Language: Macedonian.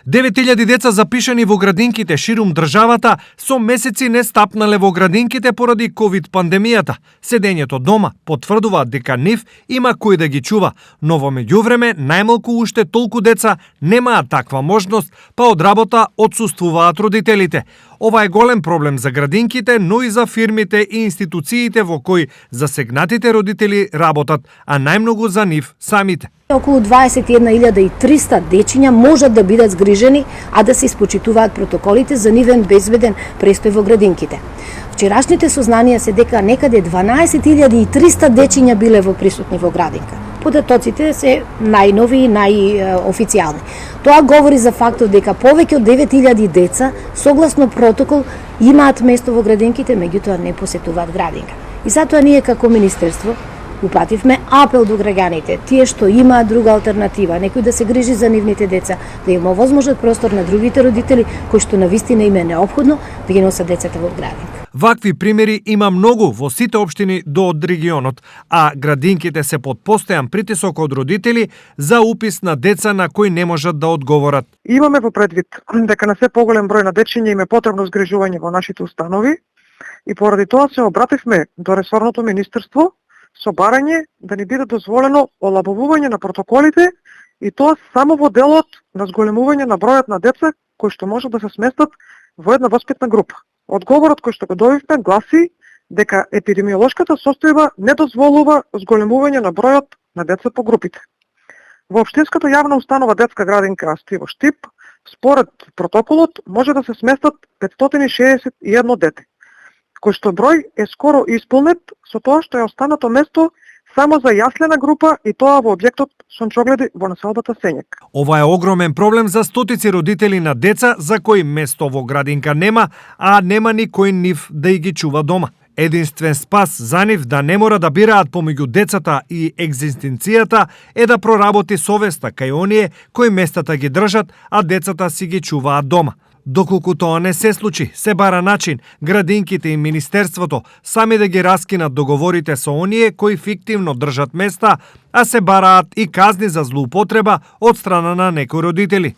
9.000 деца запишани во градинките ширум државата со месеци не стапнале во градинките поради ковид пандемијата. Седењето дома потврдуваат дека нив има кој да ги чува, но во меѓувреме најмалку уште толку деца немаат таква можност, па од работа отсуствуваат родителите. Ова е голем проблем за градинките, но и за фирмите и институциите во кои засегнатите родители работат, а најмногу за нив самите. Околу 21.300 дечиња можат да бидат згрижени, а да се испочитуваат протоколите за нивен безбеден престој во градинките. Вчерашните сознанија се дека некаде 12.300 дечиња биле присутни во градинка. Податоците се најнови и најофицијални. Тоа говори за фактот дека повеќе од 9.000 деца, согласно протокол, имаат место во градинките, меѓутоа не посетуваат градинка. И затоа ние како Министерство упативме апел до граѓаните, тие што имаат друга алтернатива, некој да се грижи за нивните деца, да има возможен простор на другите родители кои што навистина им е неопходно да ги носат децата во градинка. Вакви примери има многу во сите општини од регионот, а градинките се под постојан притисок од родители за упис на деца на кои не можат да одговорат. Имаме во предвид дека на се поголем број на дечиња им е потребно згрижување во нашите установи и поради тоа се обративме до ресорното министерство со барање да ни биде дозволено олабовување на протоколите и тоа само во делот на зголемување на бројот на деца кои што можат да се сместат во една воспитна група. Одговорот кој што го добивме гласи дека епидемиолошката состојба не дозволува зголемување на бројот на деца по групите. Во општинската јавна установа детска градинка Стиво Штип, според протоколот може да се сместат 561 дете, кој што број е скоро исполнет со тоа што е останато место само за јаслена група и тоа во објектот Сончогледи во населбата Сењак. Ова е огромен проблем за стотици родители на деца за кои место во градинка нема, а нема никој нив да и ги чува дома. Единствен спас за нив да не мора да бираат помеѓу децата и екзистенцијата е да проработи совеста кај оние кои местата ги држат, а децата си ги чуваат дома. Доколку тоа не се случи, се бара начин градинките и Министерството сами да ги раскинат договорите со оние кои фиктивно држат места, а се бараат и казни за злоупотреба од страна на некои родители.